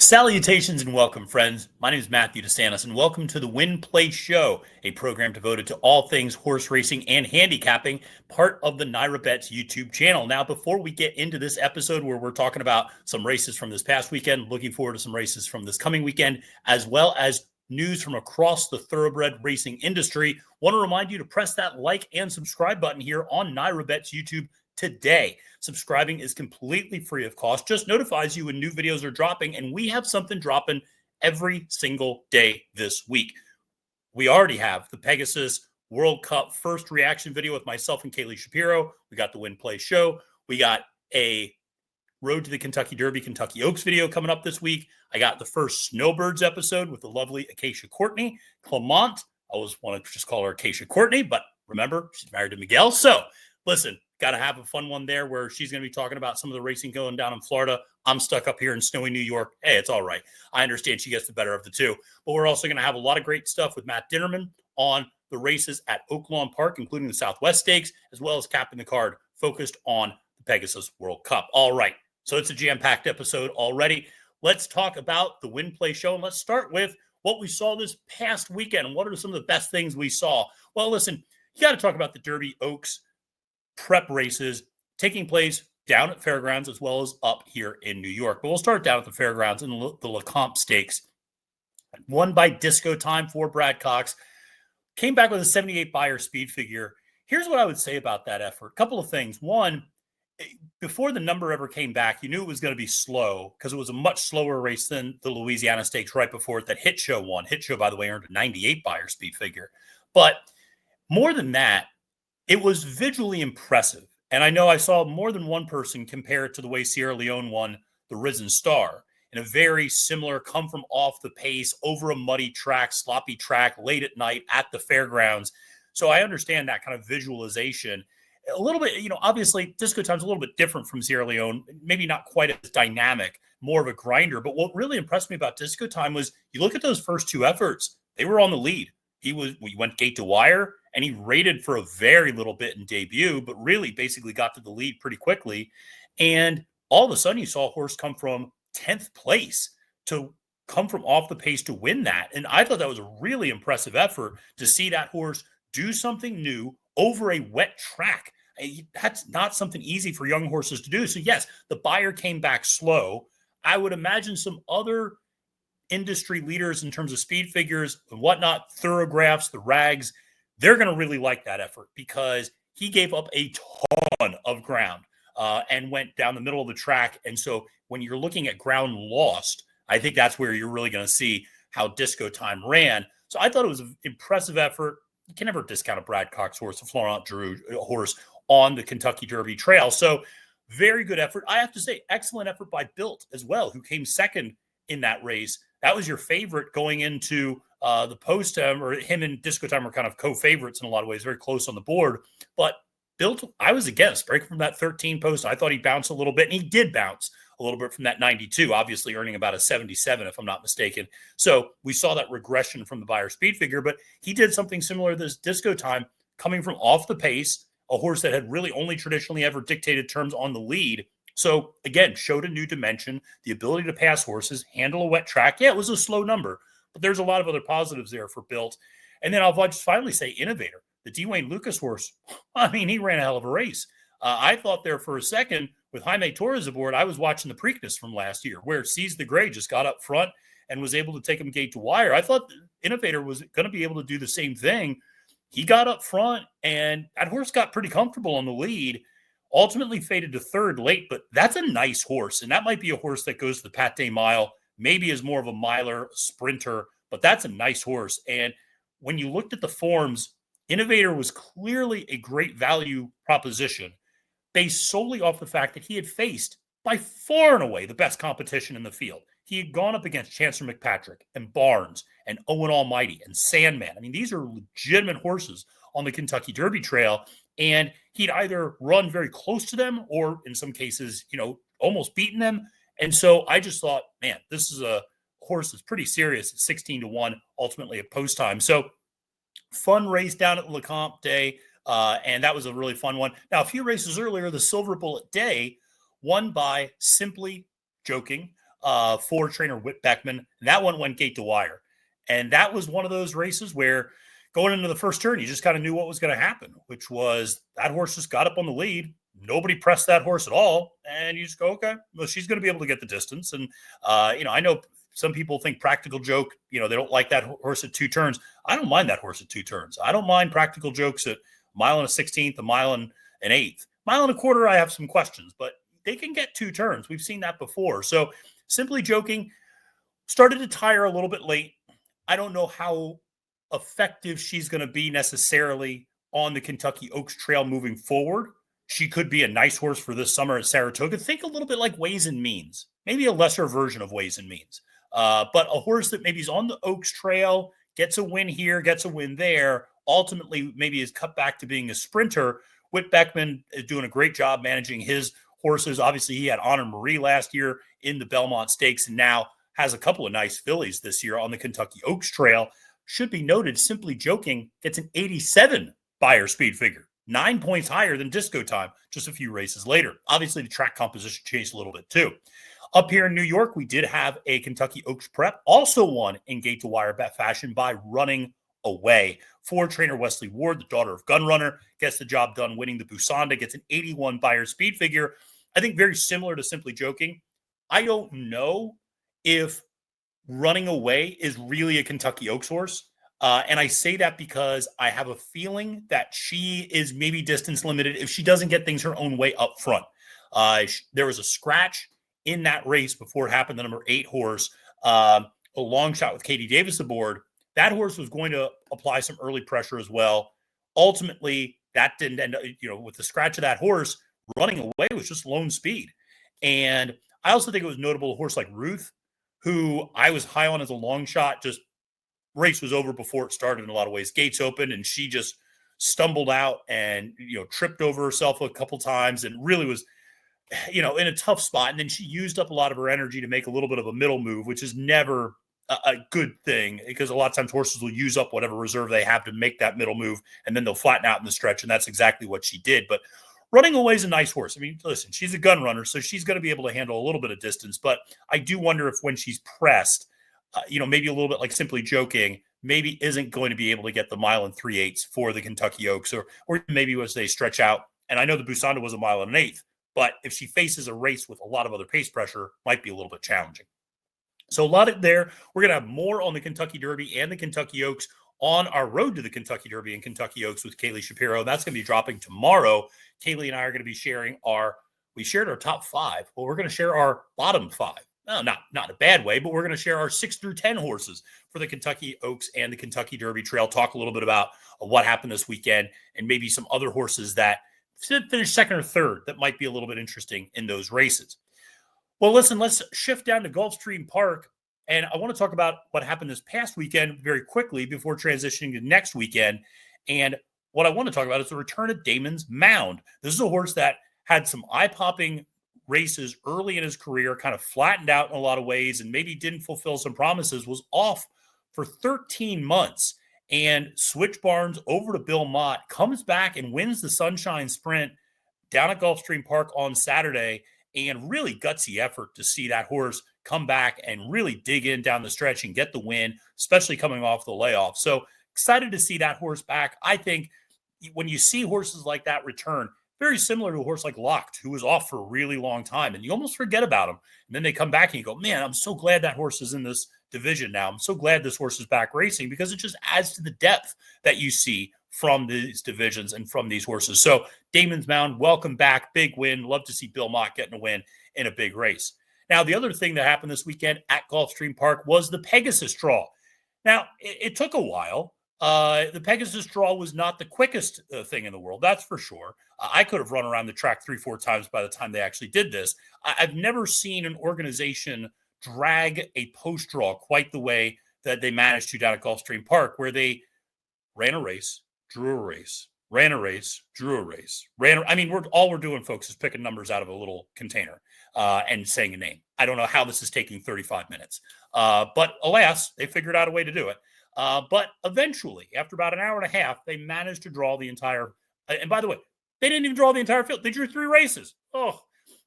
Salutations and welcome, friends. My name is Matthew DeSantis, and welcome to the Win Play Show, a program devoted to all things horse racing and handicapping, part of the NYRA Bets YouTube channel. Now, before we get into this episode where we're talking about some races from this past weekend, looking forward to some races from this coming weekend, as well as news from across the thoroughbred racing industry, want to remind you to press that like and subscribe button here on NYRA Bets YouTube today. Subscribing is completely free of cost, just notifies you when new videos are dropping, and we have something dropping every single day this week. We already have the Pegasus World Cup first reaction video with myself and Kaylee Shapiro. We got the Win Play Show. We got a Road to the Kentucky Derby, Kentucky Oaks video coming up this week. I got the first Snowbirds episode with the lovely Acacia Courtney. Clement, I always want to just call her Acacia Courtney, but remember, she's married to Miguel. So listen, got to have a fun one there where she's going to be talking about some of the racing going down in Florida. I'm stuck up here in snowy New York. Hey, it's all right. I understand she gets the better of the two. But we're also going to have a lot of great stuff with Matt Dinnerman on the races at Oaklawn Park, including the Southwest Stakes, as well as capping the card focused on the Pegasus World Cup. All right. So it's a jam-packed episode already. Let's talk about the Win Play Show, and let's start with what we saw this past weekend. And what are some of the best things we saw? Well, listen, you got to talk about the Derby Oaks prep races taking place down at Fair Grounds as well as up here in New York. But we'll start down at the Fair Grounds in the Lecomte Stakes. Won by Disco Time for Brad Cox. Came back with a 78 Beyer speed figure. Here's what I would say about that effort. A couple of things. One, before the number ever came back, you knew it was going to be slow because it was a much slower race than the Louisiana Stakes right before it that Hit Show won. Hit Show, by the way, earned a 98 Beyer speed figure. But more than that, it was visually impressive. And I know I saw more than one person compare it to the way Sierra Leone won the Risen Star in a very similar come from off the pace, over a muddy track, sloppy track, late at night at the fairgrounds. So I understand that kind of visualization. A little bit, obviously Disco Time's a little bit different from Sierra Leone, maybe not quite as dynamic, more of a grinder. But what really impressed me about Disco Time was you look at those first two efforts, they were on the lead. We went gate to wire, and he rated for a very little bit in debut, but really basically got to the lead pretty quickly. And all of a sudden you saw a horse come from 10th place to come from off the pace to win that. And I thought that was a really impressive effort to see that horse do something new over a wet track. That's not something easy for young horses to do. So yes, the Beyer came back slow. I would imagine some other industry leaders in terms of speed figures and whatnot, thoroughgraphs, the rags, they're going to really like that effort because he gave up a ton of ground and went down the middle of the track. And so when you're looking at ground lost, I think that's where you're really going to see how Disco Time ran. So I thought it was an impressive effort. You can never discount a Brad Cox horse, a Florent Giroux horse on the Kentucky Derby trail. So very good effort. I have to say, excellent effort by Built as well, who came second in that race. That was your favorite going into the post, or him and Disco Time were kind of co-favorites in a lot of ways, very close on the board. But Built, I was against breaking from that 13 post. I thought he bounced a little bit, and he did bounce a little bit from that 92, obviously earning about a 77, if I'm not mistaken. So we saw that regression from the Beyer speed figure, but he did something similar to this Disco Time, coming from off the pace, a horse that had really only traditionally ever dictated terms on the lead. So again, showed a new dimension, the ability to pass horses, handle a wet track. Yeah, it was a slow number, but there's a lot of other positives there for Built. And then I'll just finally say Innovator, the Dwayne Lucas horse. I mean, he ran a hell of a race. I thought there for a second with Jaime Torres aboard, I was watching the Preakness from last year where Seize the Gray just got up front and was able to take him gate to wire. I thought Innovator was going to be able to do the same thing. He got up front, and that horse got pretty comfortable on the lead. Ultimately faded to third late, but that's a nice horse. And that might be a horse that goes to the Pate Mile, maybe is more of a miler, sprinter, but that's a nice horse. And when you looked at the forms, Innovator was clearly a great value proposition based solely off the fact that he had faced by far and away the best competition in the field. He had gone up against Chancellor McPatrick and Barnes and Owen Almighty and Sandman. I mean, these are legitimate horses on the Kentucky Derby trail. And he'd either run very close to them or in some cases, almost beaten them. And so I just thought, man, this is a horse that's pretty serious at 16-1, ultimately at post time. So fun race down at Lecomte, and that was a really fun one. Now, a few races earlier, the Silverbulletday won by Simply Joking. for trainer Whit Beckman. And that one went gate to wire. And that was one of those races where going into the first turn, you just kind of knew what was going to happen, which was that horse just got up on the lead. Nobody pressed that horse at all. And you just go, okay, well, she's going to be able to get the distance. And, I know some people think Practical Joke, they don't like that horse at 2 turns. I don't mind that horse at 2 turns. I don't mind Practical Jokes at a mile and a 16th, a mile and an 8th. Mile and a quarter, I have some questions, but they can get 2 turns. We've seen that before. So Simply Joking started to tire a little bit late. I don't know how effective she's going to be necessarily on the Kentucky Oaks Trail moving forward. She could be a nice horse for this summer at Saratoga. Think a little bit like Ways and Means, maybe a lesser version of Ways and Means. But a horse that maybe is on the Oaks Trail, gets a win here, gets a win there, ultimately maybe is cut back to being a sprinter. Whit Beckman is doing a great job managing his horses. Obviously, he had Honor Marie last year in the Belmont Stakes and now has a couple of nice fillies this year on the Kentucky Oaks Trail. Should be noted, Simply Joking gets an 87 Beyer speed figure, 9 points higher than Disco Time just a few races later. Obviously, the track composition changed a little bit too. Up here in New York, we did have a Kentucky Oaks Prep, also won in gate-to-wire bet fashion by Running Away. For trainer Wesley Ward, the daughter of Gunrunner, gets the job done winning the Busanda, gets an 81 Beyer speed figure. I think very similar to Simply Joking. I don't know if Running Away is really a Kentucky Oaks horse. And I say that because I have a feeling that she is maybe distance limited if she doesn't get things her own way up front. There was a scratch in that race before it happened, the number 8 horse, a long shot with Katie Davis aboard. That horse was going to apply some early pressure as well. Ultimately, that didn't end up, with the scratch of that horse, Running Away was just lone speed. And I also think it was notable a horse like Ruth, who I was high on as a long shot, just race was over before it started in a lot of ways. Gates opened and she just stumbled out and, tripped over herself a couple times and really was, in a tough spot. And then she used up a lot of her energy to make a little bit of a middle move, which is never a good thing because a lot of times horses will use up whatever reserve they have to make that middle move and then they'll flatten out in the stretch. And that's exactly what she did. But Running Away is a nice horse. I mean, listen, she's a gun runner, so she's going to be able to handle a little bit of distance. But I do wonder if when she's pressed, maybe a little bit like Simply Joking, maybe isn't going to be able to get the mile and 3/8 for the Kentucky Oaks, or maybe as they stretch out. And I know the Busanda was a mile and an 1/8, but if she faces a race with a lot of other pace pressure, might be a little bit challenging. So a lot of there. We're going to have more on the Kentucky Derby and the Kentucky Oaks on our road to the Kentucky Derby and Kentucky Oaks with Kaylee Shapiro. That's going to be dropping tomorrow. Kaylee and I are going to be sharing we shared our top 5. Well, we're going to share our bottom 5. No, not in a bad way, but we're going to share our 6 through 10 horses for the Kentucky Oaks and the Kentucky Derby Trail. Talk a little bit about what happened this weekend and maybe some other horses that finished second or third that might be a little bit interesting in those races. Well, listen, let's shift down to Gulfstream Park. And I want to talk about what happened this past weekend very quickly before transitioning to next weekend. And what I want to talk about is the return of Damon's Mound. This is a horse that had some eye-popping races early in his career, kind of flattened out in a lot of ways, and maybe didn't fulfill some promises, was off for 13 months. And Switch Barnes over to Bill Mott, comes back and wins the Sunshine Sprint down at Gulfstream Park on Saturday. And really gutsy effort to see that horse come back and really dig in down the stretch and get the win, especially coming off the layoff. So excited to see that horse back. I think when you see horses like that return, very similar to a horse like Locked, who was off for a really long time, and you almost forget about him. And then they come back and you go, man, I'm so glad that horse is in this division now. I'm so glad this horse is back racing because it just adds to the depth that you see from these divisions and from these horses. So Damon's Mound, welcome back. Big win. Love to see Bill Mott getting a win in a big race. Now, the other thing that happened this weekend at Gulfstream Park was the Pegasus draw. Now, it took a while. The Pegasus draw was not the quickest thing in the world, that's for sure. I could have run around the track 3-4 times by the time they actually did this. I've never seen an organization drag a post draw quite the way that they managed to down at Gulfstream Park, where they ran a race, drew a race, ran a race, drew a race, all we're doing, folks, is picking numbers out of a little container and saying a name. I don't know how this is taking 35 minutes. But alas, they figured out a way to do it. But eventually, after about an hour and a half, they managed to draw the entire, and by the way, they didn't even draw the entire field. They drew 3 races. Oh,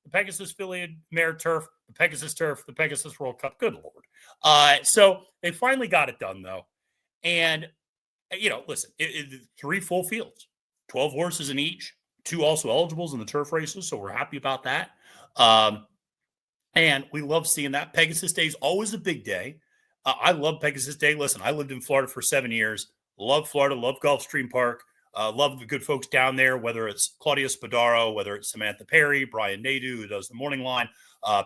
the Pegasus Affiliate Mare Turf, the Pegasus Turf, the Pegasus World Cup. Good Lord. So they finally got it done, though. And, listen, 3 full fields, 12 horses in each, 2 also eligibles in the turf races. So we're happy about that. And we love seeing that. Pegasus Day is always a big day. I love Pegasus Day. Listen, I lived in Florida for 7 years. Love Florida, love Gulfstream Park. Love the good folks down there, whether it's Claudia Spadaro, whether it's Samantha Perry, Brian Nadeau, who does the morning line,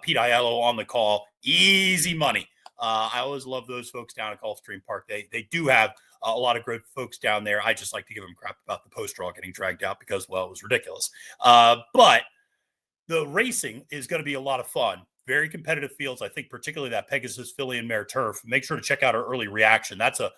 Pete Aiello on the call. Easy money. I always love those folks down at Gulfstream Park. They do have a lot of great folks down there. I just like to give them crap about the post draw getting dragged out because, well, it was ridiculous. But the racing is going to be a lot of fun. Very competitive fields. I think particularly that Pegasus Filly and Mare Turf. Make sure to check out our early reaction. That's a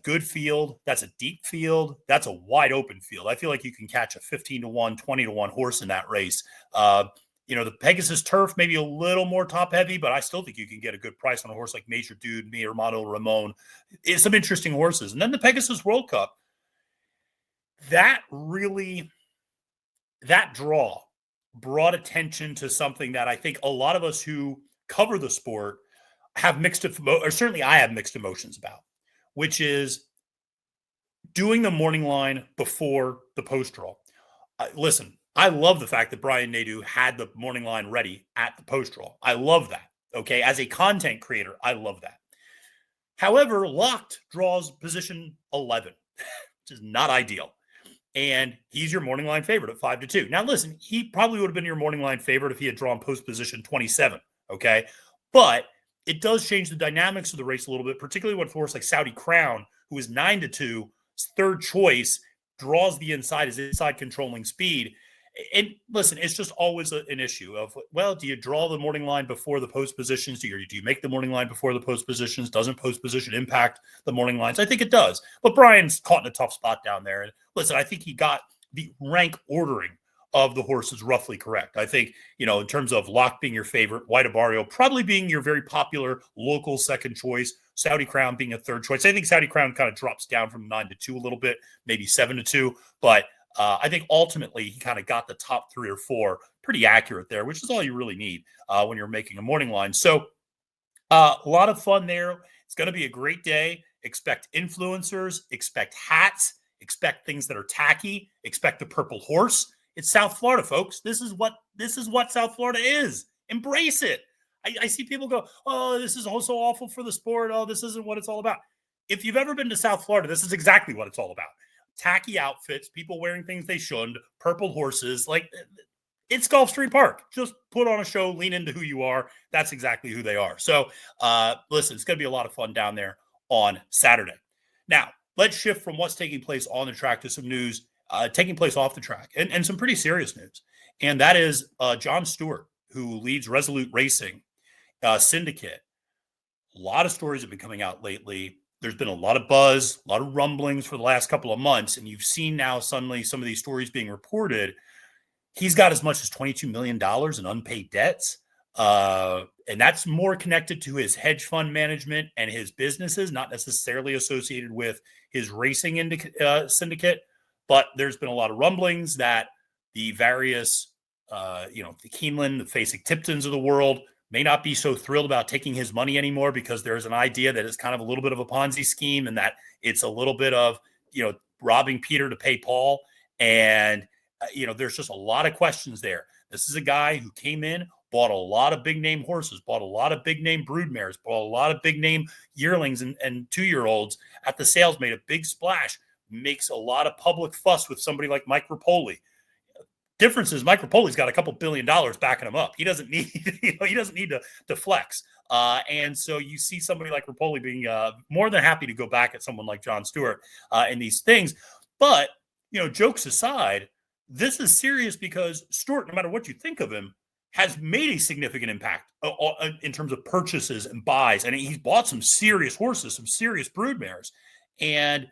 good field. That's a deep field. That's a wide open field. I feel like you can catch a 15-1, 20-1 horse in that race. The Pegasus Turf maybe a little more top heavy, but I still think you can get a good price on a horse like Major Dude, Mi Hermano Ramon. It's some interesting horses. And then the Pegasus World Cup. That draw brought attention to something that I think a lot of us who cover the sport have or certainly I have mixed emotions about, which is doing the morning line before the post draw. Listen, I love the fact that Brian Nadeau had the morning line ready at the post draw. I love that. Okay. As a content creator, I love that. However, locked draws position 11, which is not ideal. And he's your morning line favorite at 5-2. Now, listen, he probably would have been your morning line favorite if he had drawn post position 27. Okay. But it does change the dynamics of the race a little bit, particularly with a horse like Saudi Crown, who is 9-2, third choice, draws the inside, is inside controlling speed. And listen, it's just always an issue of, well, do you draw the morning line before the post positions? Do you make the morning line before the post positions? Doesn't post position impact the morning lines? I think it does. But Brian's caught in a tough spot down there. And listen, I think he got the rank ordering of the horses roughly correct. I think, in terms of Lock being your favorite, White Abarrio probably being your very popular local second choice, Saudi Crown being a third choice. I think Saudi Crown kind of drops down from 9-2 a little bit, maybe 7-2. But I think ultimately he kind of got the top 3 or 4 pretty accurate there, which is all you really need when you're making a morning line. So a lot of fun there. It's going to be a great day. Expect influencers, expect hats, expect things that are tacky, expect the purple horse. It's South Florida, folks. This is what South Florida is. Embrace it. I see people go, oh, this is also awful for the sport. Oh, this isn't what it's all about. If you've ever been to South Florida, this is exactly what it's all about. Tacky outfits, people wearing things they shouldn't, purple horses. Like, it's Gulfstream Park. Just put on a show, lean into who you are. That's exactly who they are. So, listen, it's going to be a lot of fun down there on Saturday. Now, let's shift from what's taking place on the track to some news taking place off the track and some pretty serious news. And that is John Stewart, who leads Resolute Racing Syndicate. A lot of stories have been coming out lately. There's been a lot of buzz, a lot of rumblings for the last couple of months. And you've seen now suddenly some of these stories being reported. He's got as much as $22 million in unpaid debts. And that's more connected to his hedge fund management and his businesses, not necessarily associated with his racing syndicate. But there's been a lot of rumblings that the various, the Keeneland, the Fasig-Tiptons of the world may not be so thrilled about taking his money anymore because there's an idea that it's kind of a little bit of a Ponzi scheme and that it's a little bit of, robbing Peter to pay Paul. And, there's just a lot of questions there. This is a guy who came in, bought a lot of big name horses, bought a lot of big name broodmares, bought a lot of big name yearlings and 2-year-olds at the sales, made a big splash, makes a lot of public fuss with somebody like Mike Rapoli. Difference is Mike Rapoli's got a couple $2 billion backing him up. He doesn't need, he doesn't need to flex. And so you see somebody like Rapoli being more than happy to go back at someone like John Stewart in these things. But, jokes aside, this is serious because Stewart, no matter what you think of him, has made a significant impact in terms of purchases and buys. And he's bought some serious horses, some serious broodmares. And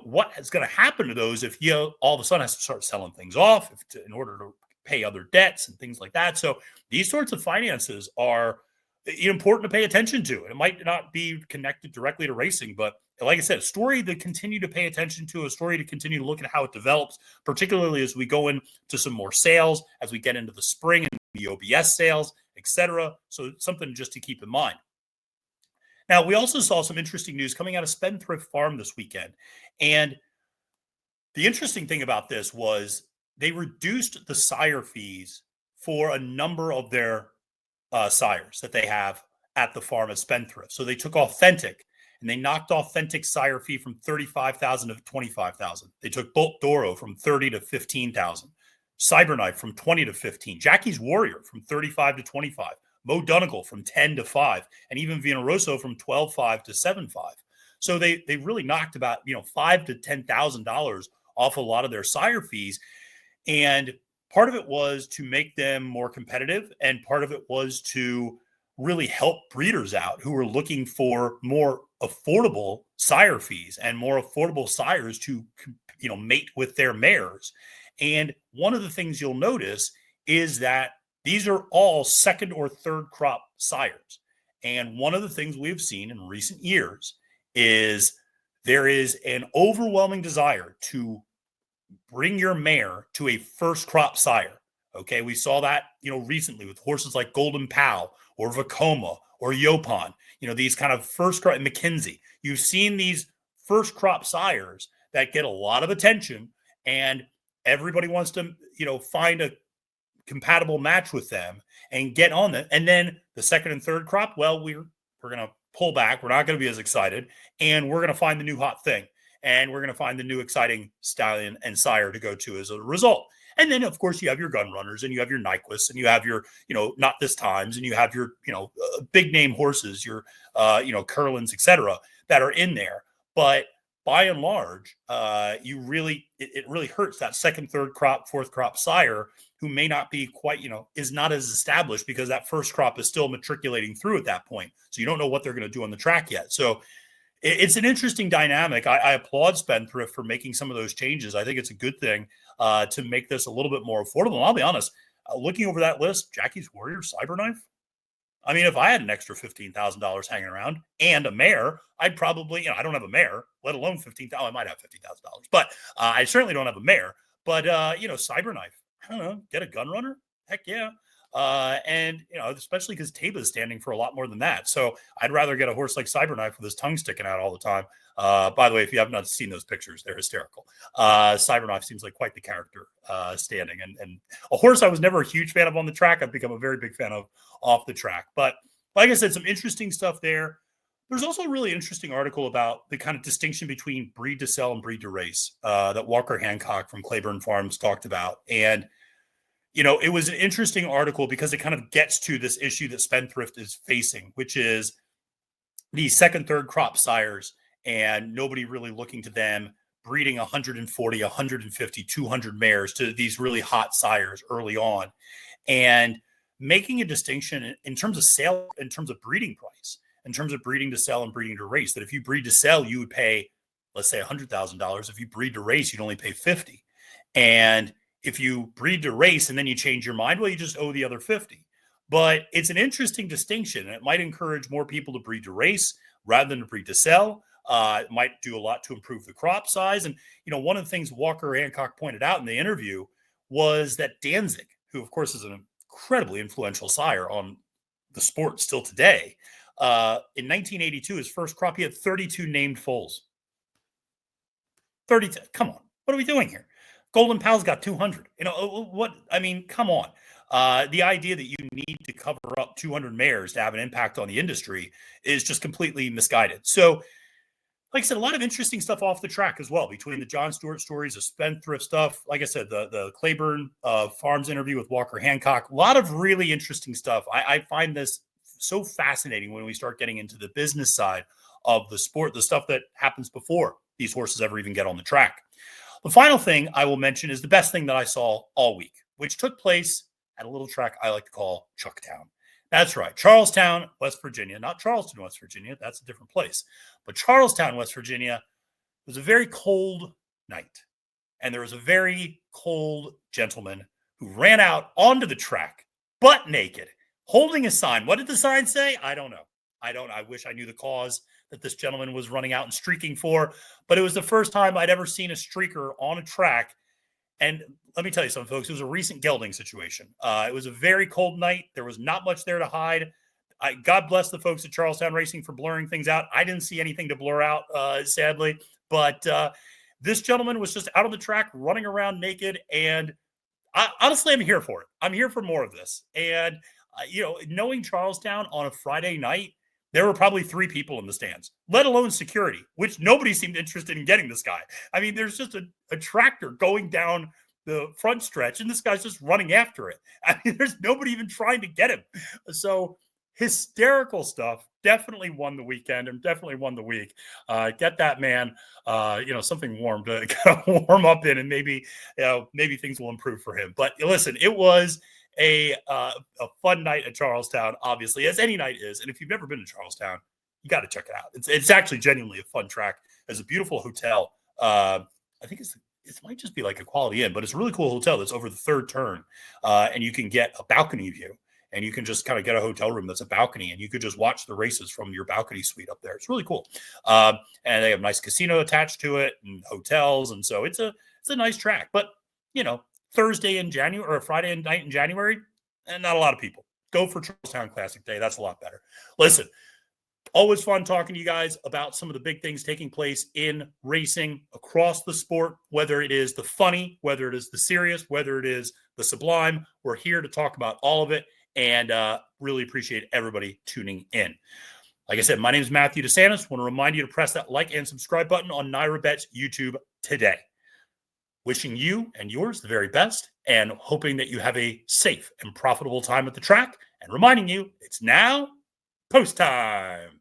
what is going to happen to those if you all of a sudden has to start selling things off in order to pay other debts and things like that? So these sorts of finances are important to pay attention to. And it might not be connected directly to racing, but like I said, a story to continue to pay attention to, a story to continue to look at how it develops, particularly as we go into some more sales, as we get into the spring and the OBS sales, etc. So something just to keep in mind. Now, we also saw some interesting news coming out of Spendthrift Farm this weekend. And the interesting thing about this was they reduced the sire fees for a number of their sires that they have at the farm at Spendthrift. So they took Authentic and they knocked Authentic sire fee from 35,000 to 25,000. They took Bolt Doro from 30 to 15,000. Cyberknife from 20 to 15. Jackie's Warrior from 35 to 25. Mo Donegal from 10 to 5, and even Villaroso from 12.5 to 7.5. So they really knocked about $5,000 to $10,000 off a lot of their sire fees, and part of it was to make them more competitive, and part of it was to really help breeders out who were looking for more affordable sire fees and more affordable sires to mate with their mares. And one of the things you'll notice is that these are all second or third crop sires. And one of the things we've seen in recent years is there is an overwhelming desire to bring your mare to a first crop sire. Okay, we saw that, recently with horses like Golden Pal or Vacoma or Yopon, these kind of first crop, McKinsey. You've seen these first crop sires that get a lot of attention, and everybody wants to, find a compatible match with them and get on them. And then the second and third crop, well, we're going to pull back. We're not going to be as excited, and we're going to find the new hot thing, and we're going to find the new exciting stallion and sire to go to as a result. And then, of course, you have your gun runners, and you have your Nyquists, and you have your, not this times, and you have your, big name horses, your, Curlins, etc., that are in there. But by and large, it really hurts that second, third crop, fourth crop sire who may not be quite, is not as established because that first crop is still matriculating through at that point. So you don't know what they're going to do on the track yet. So it's an interesting dynamic. I applaud Spendthrift for making some of those changes. I think it's a good thing to make this a little bit more affordable. And I'll be honest, looking over that list, Jackie's Warrior, Cyberknife. I mean, if I had an extra $15,000 hanging around and a mare, I'd probably, I don't have a mare, let alone $15,000. I might have $15,000, but I certainly don't have a mare. But, Cyberknife, I don't know, get a gun runner? Heck yeah. And, especially because Taba is standing for a lot more than that. So I'd rather get a horse like Cyberknife with his tongue sticking out all the time. By the way, if you have not seen those pictures, they're hysterical. Cyberknife seems like quite the character standing. And a horse I was never a huge fan of on the track, I've become a very big fan of off the track. But like I said, some interesting stuff there. There's also a really interesting article about the kind of distinction between breed to sell and breed to race that Walker Hancock from Claiborne Farms talked about. And it was an interesting article because it kind of gets to this issue that Spendthrift is facing, which is the second, third crop sires and nobody really looking to them breeding 140, 150, 200 mares to these really hot sires early on, and making a distinction in terms of sale, in terms of breeding price, in terms of breeding to sell and breeding to race, that if you breed to sell, you would pay, let's say $100,000. If you breed to race, you'd only pay 50. And if you breed to race and then you change your mind, well, you just owe the other 50. But it's an interesting distinction. And it might encourage more people to breed to race rather than to breed to sell. It might do a lot to improve the crop size. And, one of the things Walker Hancock pointed out in the interview was that Danzig, who, of course, is an incredibly influential sire on the sport still today, in 1982, his first crop, he had 32 named foals. 32. Come on. What are we doing here? Golden Pal's got 200. Come on. The idea that you need to cover up 200 mares to have an impact on the industry is just completely misguided. So, like I said, a lot of interesting stuff off the track as well, between the John Stewarts stories, the Spendthrift stuff. Like I said, the Claiborne Farms interview with Walker Hancock. A lot of really interesting stuff. I find this so fascinating when we start getting into the business side of the sport, the stuff that happens before these horses ever even get on the track. The final thing I will mention is the best thing that I saw all week, which took place at a little track I like to call Chucktown. That's right, Charlestown, West Virginia, not Charleston, West Virginia. That's a different place. But Charlestown, West Virginia, was a very cold night. And there was a very cold gentleman who ran out onto the track, butt naked, holding a sign. What did the sign say? I don't know. I wish I knew the cause that this gentleman was running out and streaking for, but it was the first time I'd ever seen a streaker on a track And let me tell you something, folks. It was a recent gelding situation. It was a very cold night. There was not much there to hide. God bless the folks at Charlestown Racing for blurring things out. I didn't see anything to blur out, sadly. But this gentleman was just out on the track, running around naked. And honestly, I'm here for it. I'm here for more of this. And, knowing Charlestown on a Friday night, there were probably 3 people in the stands, let alone security, which nobody seemed interested in getting this guy. I mean, there's just a tractor going down the front stretch, and this guy's just running after it. I mean, there's nobody even trying to get him. So hysterical stuff. Definitely won the weekend and definitely won the week. Get that man, something warm to kind of warm up in, and maybe things will improve for him. But listen, it was a fun night at Charlestown, obviously, as any night is. And if you've never been to Charlestown, you got to check it out. It's actually genuinely a fun track. There's a beautiful hotel. I think it might just be like a Quality Inn, but it's a really cool hotel that's over the third turn, and you can get a balcony view. And you can just kind of get a hotel room that's a balcony, and you could just watch the races from your balcony suite up there. It's really cool. And they have a nice casino attached to it and hotels. And so it's a nice track. But, Thursday in January or Friday night in January, and not a lot of people. Go for Charlestown Classic Day. That's a lot better. Listen, always fun talking to you guys about some of the big things taking place in racing across the sport, whether it is the funny, whether it is the serious, whether it is the sublime. We're here to talk about all of it. And really appreciate everybody tuning in. Like I said, my name is Matthew DeSantis. Want to remind you to press that like and subscribe button on NYRA Bet's YouTube today. Wishing you and yours the very best, and hoping that you have a safe and profitable time at the track, and reminding you it's now post time.